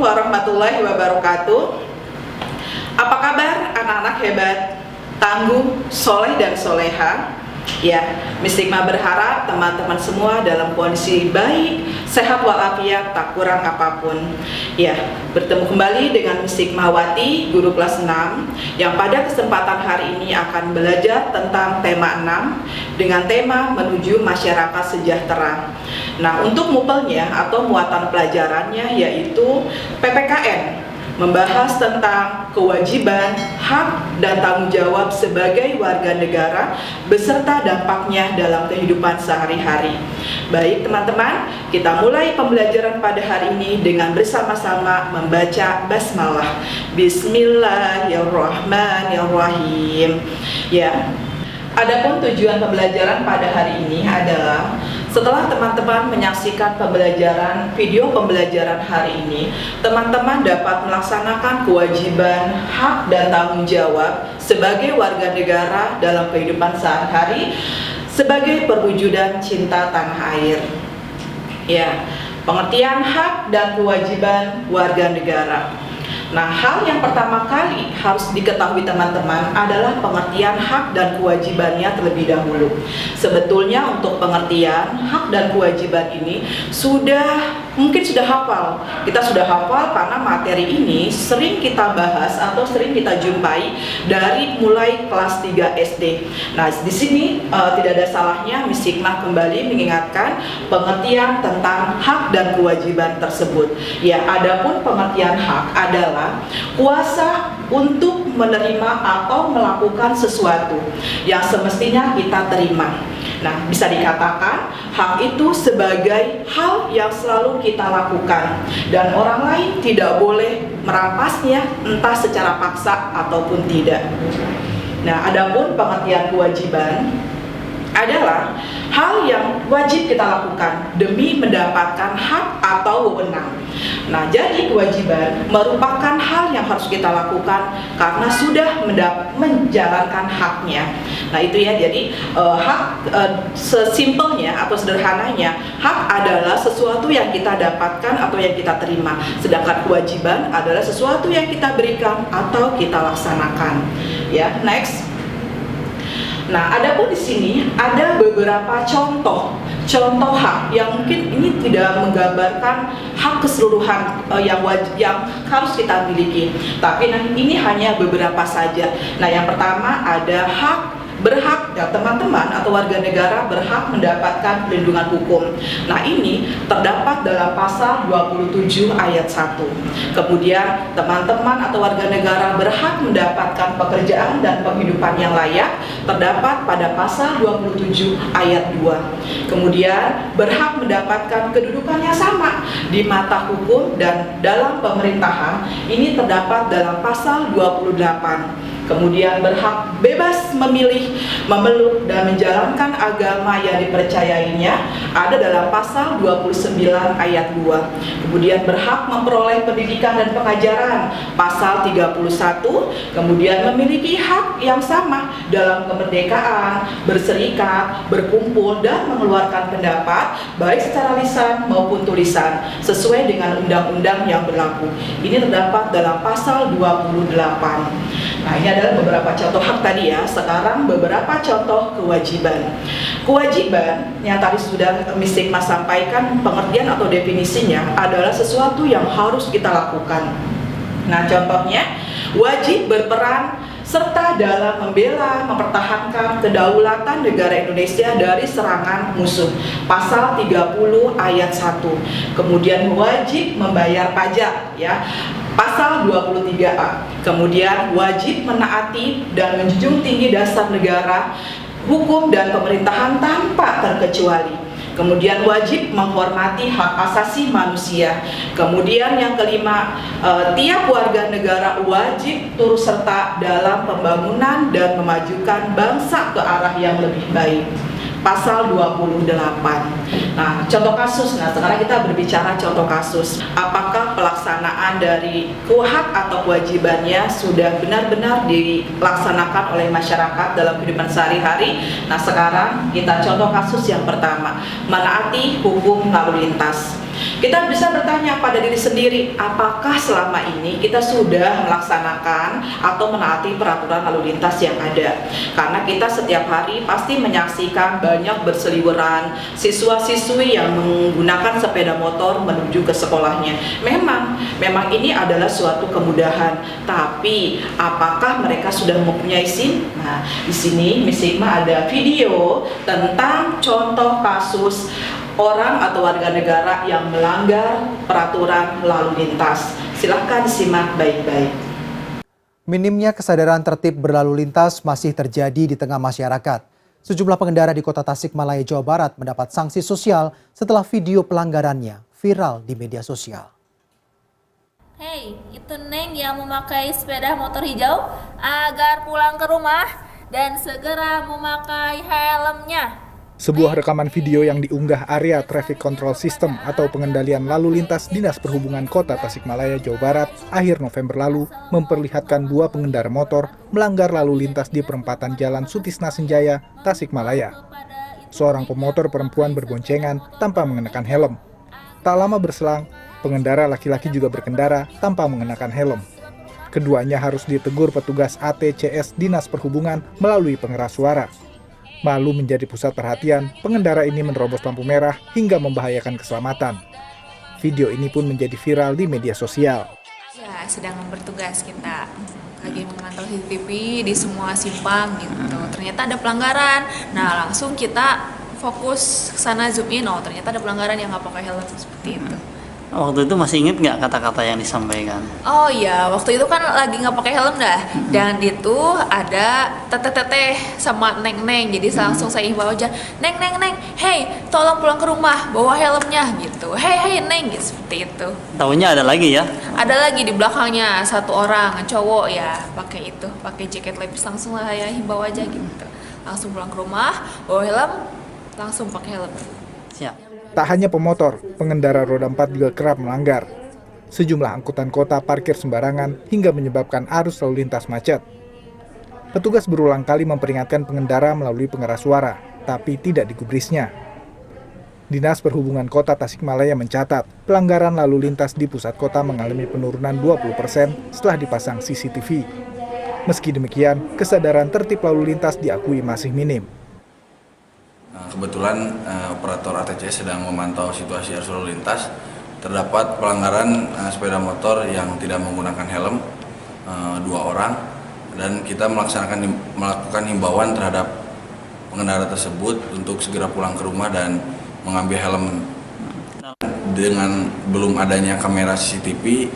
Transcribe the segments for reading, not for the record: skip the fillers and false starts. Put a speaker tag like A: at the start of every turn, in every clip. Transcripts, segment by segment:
A: warahmatullahi wabarakatuh. Apa kabar anak-anak hebat, tangguh, soleh dan soleha? Ya, Mistikma berharap teman-teman semua dalam kondisi baik, sehat walafiat, tak kurang apapun. Ya, bertemu kembali dengan Mistikmawati, guru kelas 6, yang pada kesempatan hari ini akan belajar tentang tema 6 dengan tema menuju masyarakat sejahtera. Nah, untuk mupelnya atau muatan pelajarannya yaitu PPKN, membahas tentang kewajiban, hak, dan tanggung jawab sebagai warga negara beserta dampaknya dalam kehidupan sehari-hari. Baik teman-teman, kita mulai pembelajaran pada hari ini dengan bersama-sama membaca basmalah. Bismillahirrahmanirrahim. Ya. Adapun tujuan pembelajaran pada hari ini adalah setelah teman-teman menyaksikan video pembelajaran hari ini, teman-teman dapat melaksanakan kewajiban, hak, dan tanggung jawab sebagai warga negara dalam kehidupan sehari-hari sebagai perwujudan cinta tanah air. Ya, pengertian hak dan kewajiban warga negara. Nah, hal yang pertama kali harus diketahui teman-teman adalah pengertian hak dan kewajibannya terlebih dahulu. Sebetulnya untuk pengertian hak dan kewajiban ini mungkin sudah hafal. Kita sudah hafal karena materi ini sering kita bahas atau sering kita jumpai dari mulai kelas 3 SD. Nah, di sini tidak ada salahnya Mistikma kembali mengingatkan pengertian tentang hak dan kewajiban tersebut. Ya, adapun pengertian hak adalah kuasa untuk menerima atau melakukan sesuatu yang semestinya kita terima. Nah, bisa dikatakan hak itu sebagai hal yang selalu kita lakukan dan orang lain tidak boleh merampasnya entah secara paksa ataupun tidak. Nah, adapun pengertian kewajiban adalah hal yang wajib kita lakukan demi mendapatkan hak atau wewenang. Nah, jadi kewajiban merupakan hal yang harus kita lakukan karena sudah menjalankan haknya. Nah, itu ya, jadi hak sesimpelnya atau sederhananya, hak adalah sesuatu yang kita dapatkan atau yang kita terima, sedangkan kewajiban adalah sesuatu yang kita berikan atau kita laksanakan. Ya, next. Nah, adapun di sini ada beberapa contoh hak yang mungkin ini tidak menggambarkan hak keseluruhan yang harus kita miliki, tapi ini hanya beberapa saja. Nah, yang pertama ada berhak, ya, teman-teman atau warga negara berhak mendapatkan perlindungan hukum. Nah, ini terdapat dalam pasal 27 ayat 1. Kemudian teman-teman atau warga negara berhak mendapatkan pekerjaan dan penghidupan yang layak, terdapat pada pasal 27 ayat 2. Kemudian berhak mendapatkan kedudukan yang sama di mata hukum dan dalam pemerintahan, ini terdapat dalam pasal 28. Kemudian berhak bebas memilih, memeluk, dan menjalankan agama yang dipercayainya ada dalam pasal 29 ayat 2. Kemudian berhak memperoleh pendidikan dan pengajaran pasal 31. Kemudian memiliki hak yang sama dalam kemerdekaan, berserikat, berkumpul, dan mengeluarkan pendapat baik secara lisan maupun tulisan sesuai dengan undang-undang yang berlaku. Ini terdapat dalam pasal 28. Nah, ini adalah beberapa contoh hak tadi ya. Sekarang beberapa contoh kewajiban. Kewajiban yang tadi sudah Mistikma sampaikan pengertian atau definisinya adalah sesuatu yang harus kita lakukan. Nah, contohnya wajib berperan serta dalam membela, mempertahankan kedaulatan negara Indonesia dari serangan musuh. Pasal 30 ayat 1. Kemudian wajib membayar pajak ya. Pasal 23A. Kemudian wajib menaati dan menjunjung tinggi dasar negara, hukum dan pemerintahan tanpa terkecuali. Kemudian wajib menghormati hak asasi manusia. Kemudian yang kelima, tiap warga negara wajib turut serta dalam pembangunan dan memajukan bangsa ke arah yang lebih baik. Pasal 28. Nah, contoh kasus. Nah, sekarang kita berbicara contoh kasus. Apakah pelaksanaan dari hak atau kewajibannya sudah benar-benar dilaksanakan oleh masyarakat dalam kehidupan sehari-hari? Nah, sekarang kita contoh kasus yang pertama, menaati hukum lalu lintas. Kita bisa bertanya pada diri sendiri, apakah selama ini kita sudah melaksanakan atau menaati peraturan lalu lintas yang ada? Karena kita setiap hari pasti menyaksikan banyak berseliweran siswa-siswi yang menggunakan sepeda motor menuju ke sekolahnya. Memang ini adalah suatu kemudahan, tapi apakah mereka sudah mempunyai SIM? Nah, di sini Miss Hikmah ada video tentang contoh kasus orang atau warga negara yang melanggar peraturan lalu lintas. Silahkan simak baik-baik.
B: Minimnya kesadaran tertib berlalu lintas masih terjadi di tengah masyarakat. Sejumlah pengendara di Kota Tasikmalaya, Jawa Barat mendapat sanksi sosial setelah video pelanggarannya viral di media sosial.
C: Hei, itu Neng yang memakai sepeda motor hijau agar pulang ke rumah dan segera memakai helmnya.
D: Sebuah rekaman video yang diunggah area Traffic Control System atau pengendalian lalu lintas Dinas Perhubungan Kota Tasikmalaya, Jawa Barat akhir November lalu memperlihatkan dua pengendara motor melanggar lalu lintas di perempatan Jalan Sutisna Senjaya, Tasikmalaya. Seorang pemotor perempuan berboncengan tanpa mengenakan helm. Tak lama berselang, pengendara laki-laki juga berkendara tanpa mengenakan helm. Keduanya harus ditegur petugas ATCS Dinas Perhubungan melalui pengeras suara. Malu menjadi pusat perhatian, pengendara ini menerobos lampu merah hingga membahayakan keselamatan. Video ini pun menjadi viral di media sosial.
E: Ya, sedang bertugas kita lagi memantau CCTV di semua simpang gitu. Ternyata ada pelanggaran. Nah, langsung kita fokus ke sana, zoom in. Oh, ternyata ada pelanggaran yang nggak pakai helm seperti itu.
F: Waktu itu masih inget nggak kata-kata yang disampaikan?
E: Oh iya, waktu itu kan lagi nggak pakai helm dah. Dan itu ada teteh-teteh sama neng-neng. Jadi langsung saya himbau aja, neng, hey, tolong pulang ke rumah, bawa helmnya gitu. Hey, neng, gitu, seperti itu.
F: Tahunya ada lagi ya?
E: Ada lagi di belakangnya satu orang cowok ya, pakai itu, pakai jaket lepis. Langsung lah ya himbau aja gitu. Langsung pulang ke rumah, bawa helm, langsung pakai helm.
F: Siap.
D: Tak hanya pemotor, pengendara roda 4 juga kerap melanggar. Sejumlah angkutan kota parkir sembarangan hingga menyebabkan arus lalu lintas macet. Petugas berulang kali memperingatkan pengendara melalui pengeras suara, tapi tidak digubrisnya. Dinas Perhubungan Kota Tasikmalaya mencatat, pelanggaran lalu lintas di pusat kota mengalami penurunan 20% setelah dipasang CCTV. Meski demikian, kesadaran tertib lalu lintas diakui masih minim.
G: Kebetulan operator ATCS sedang memantau situasi arus lalu lintas. Terdapat pelanggaran sepeda motor yang tidak menggunakan helm 2 orang, dan kita melakukan himbauan terhadap pengendara tersebut untuk segera pulang ke rumah dan mengambil helm. Dengan belum adanya kamera CCTV,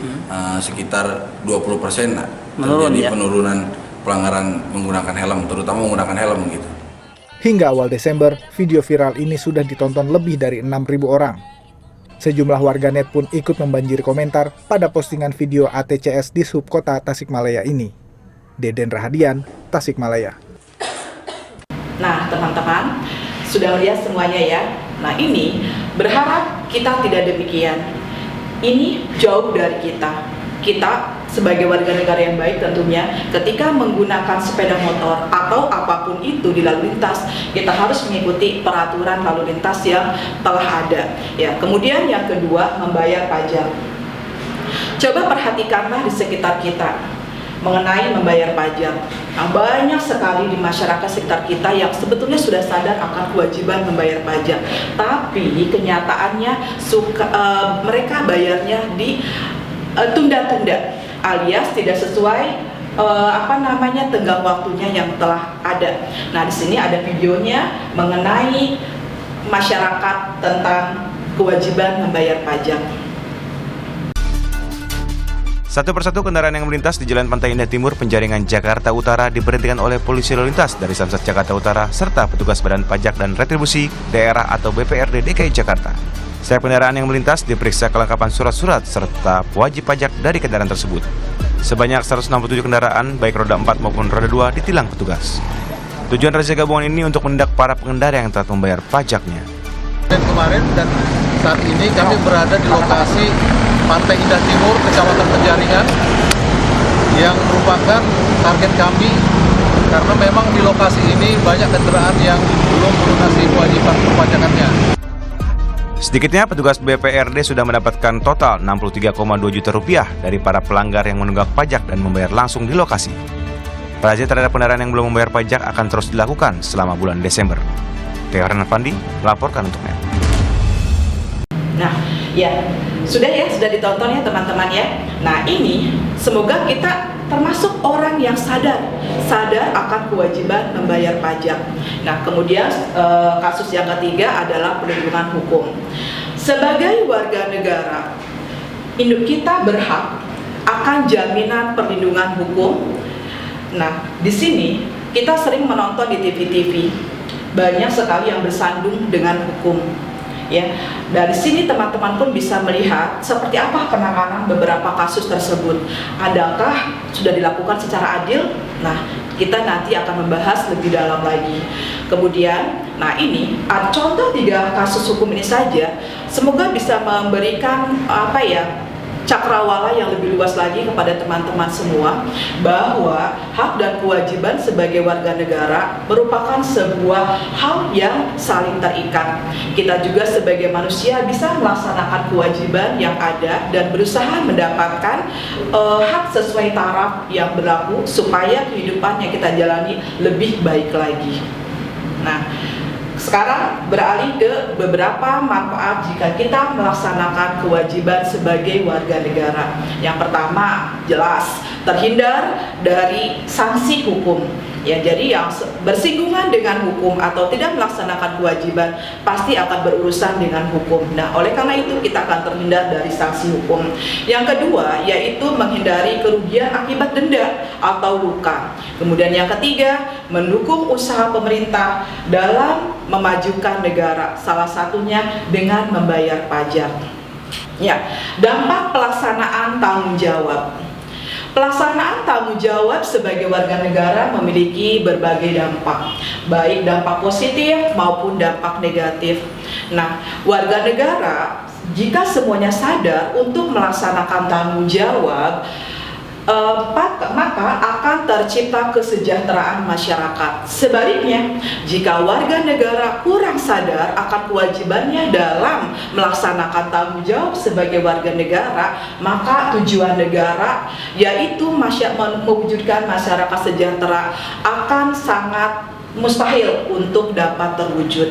G: sekitar 20% terjadi penurunan pelanggaran menggunakan helm, terutama menggunakan helm gitu.
D: Hingga awal Desember, video viral ini sudah ditonton lebih dari 6.000 orang. Sejumlah warganet pun ikut membanjiri komentar pada postingan video ATCS di Subkota Tasikmalaya ini. Deden Rahadian, Tasikmalaya.
A: Nah, teman-teman, sudah melihat semuanya ya. Nah, ini berharap kita tidak demikian. Ini jauh dari kita. Kita sebagai warga negara yang baik tentunya, ketika menggunakan sepeda motor atau apapun itu di lalu lintas, kita harus mengikuti peraturan lalu lintas yang telah ada. Ya, kemudian yang kedua, membayar pajak. Coba perhatikanlah di sekitar kita mengenai membayar pajak. Nah, banyak sekali di masyarakat sekitar kita yang sebetulnya sudah sadar akan kewajiban membayar pajak, tapi kenyataannya mereka bayarnya di tunda-tunda, alias tidak sesuai tenggang waktunya yang telah ada. Nah, di sini ada videonya mengenai masyarakat tentang kewajiban membayar pajak.
H: Satu persatu kendaraan yang melintas di Jalan Pantai Indah Timur, Penjaringan, Jakarta Utara diberhentikan oleh polisi lalu lintas dari Samsat Jakarta Utara serta petugas Badan Pajak dan Retribusi Daerah atau BPRD DKI Jakarta. Setiap kendaraan yang melintas diperiksa kelengkapan surat-surat serta wajib pajak dari kendaraan tersebut. Sebanyak 167 kendaraan, baik roda 4 maupun roda 2, ditilang petugas. Tujuan razia gabungan ini untuk menindak para pengendara yang telat membayar pajaknya.
I: Kemarin dan saat ini kami berada di lokasi Pantai Indah Timur, Kecamatan Penjaringan, yang merupakan target kami karena memang di lokasi ini banyak kendaraan yang belum melunasi kewajiban perpajakannya.
H: Sedikitnya petugas BPRD sudah mendapatkan total 63,2 juta rupiah dari para pelanggar yang menunggak pajak dan membayar langsung di lokasi. Razia terhadap kendaraan yang belum membayar pajak akan terus dilakukan selama bulan Desember. Theo Renaldi melaporkan untuk NET.
A: Nah, ya, sudah ditonton ya teman-teman ya. Nah, ini semoga kita termasuk orang yang sadar akan kewajiban membayar pajak. Nah, kemudian kasus yang ketiga adalah perlindungan hukum. Sebagai warga negara, kita berhak akan jaminan perlindungan hukum. Nah, di sini kita sering menonton di TV-TV, banyak sekali yang bersandung dengan hukum. Ya, dari sini teman-teman pun bisa melihat seperti apa penanganan beberapa kasus tersebut. Adakah sudah dilakukan secara adil? Nah, kita nanti akan membahas lebih dalam lagi. Kemudian, nah ini contoh 3 kasus hukum ini saja, semoga bisa memberikan cakrawala yang lebih luas lagi kepada teman-teman semua, bahwa hak dan kewajiban sebagai warga negara merupakan sebuah hal yang saling terikat. Kita juga sebagai manusia bisa melaksanakan kewajiban yang ada dan berusaha mendapatkan hak sesuai taraf yang berlaku supaya kehidupan yang kita jalani lebih baik lagi. Nah, sekarang beralih ke beberapa manfaat jika kita melaksanakan kewajiban sebagai warga negara. Yang pertama, jelas terhindar dari sanksi hukum. Ya, jadi yang bersinggungan dengan hukum atau tidak melaksanakan kewajiban pasti akan berurusan dengan hukum. Nah, oleh karena itu kita akan terhindar dari sanksi hukum. Yang kedua, yaitu menghindari kerugian akibat denda atau luka. Kemudian yang ketiga, mendukung usaha pemerintah dalam memajukan negara, salah satunya dengan membayar pajak. Ya, dampak pelaksanaan tanggung jawab. Pelaksanaan tanggung jawab sebagai warga negara memiliki berbagai dampak, baik dampak positif maupun dampak negatif. Nah, warga negara jika semuanya sadar untuk melaksanakan tanggung jawab, maka akan tercipta kesejahteraan masyarakat. Sebaliknya, jika warga negara kurang sadar akan kewajibannya dalam melaksanakan tanggung jawab sebagai warga negara, maka tujuan negara yaitu mewujudkan masyarakat sejahtera akan sangat mustahil untuk dapat terwujud.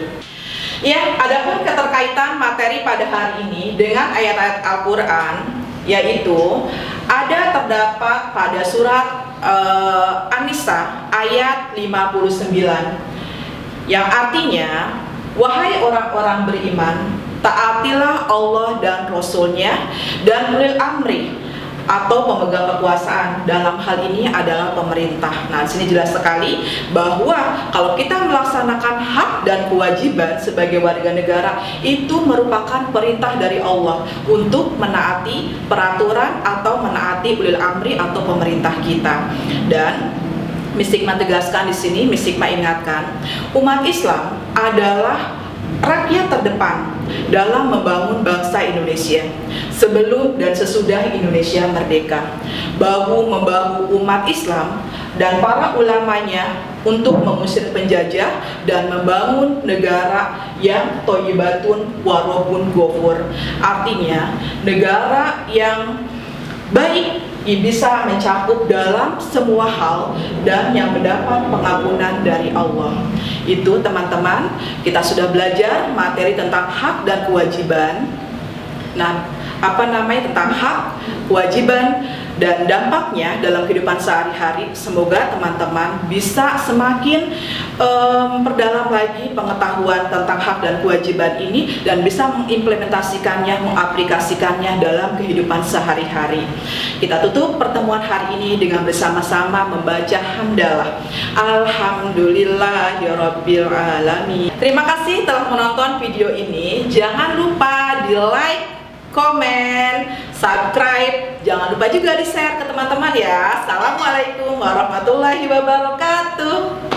A: Ya, adapun keterkaitan materi pada hari ini dengan ayat-ayat Al-Quran, yaitu ada terdapat pada surat An-Nisa ayat 59 yang artinya, wahai orang-orang beriman, taatilah Allah dan Rasul-Nya dan ulil amri atau pemegang kekuasaan, dalam hal ini adalah pemerintah. Nah, di sini jelas sekali bahwa kalau kita melaksanakan hak dan kewajiban sebagai warga negara itu merupakan perintah dari Allah untuk menaati peraturan atau menaati ulil amri atau pemerintah kita. Dan Mistikma tegaskan di sini, Mistikma ingatkan, umat Islam adalah rakyat terdepan dalam membangun bangsa Indonesia sebelum dan sesudah Indonesia merdeka. Bahu-membahu umat Islam dan para ulamanya untuk mengusir penjajah dan membangun negara yang thayyibatun warobun ghafur. Artinya negara yang baik, bisa mencakup dalam semua hal dan yang mendapat pengampunan dari Allah. Itu teman-teman, kita sudah belajar materi tentang hak dan kewajiban. Nah, tentang hak, kewajiban, dan dampaknya dalam kehidupan sehari-hari. Semoga teman-teman bisa semakin memperdalam lagi pengetahuan tentang hak dan kewajiban ini dan bisa mengimplementasikannya, mengaplikasikannya dalam kehidupan sehari-hari. Kita tutup pertemuan hari ini dengan bersama-sama membaca hamdalah. Alhamdulillahirabbil alamin. Terima kasih telah menonton video ini. Jangan lupa di like, komen, subscribe, jangan lupa juga di share ke teman-teman ya. Assalamualaikum warahmatullahi wabarakatuh.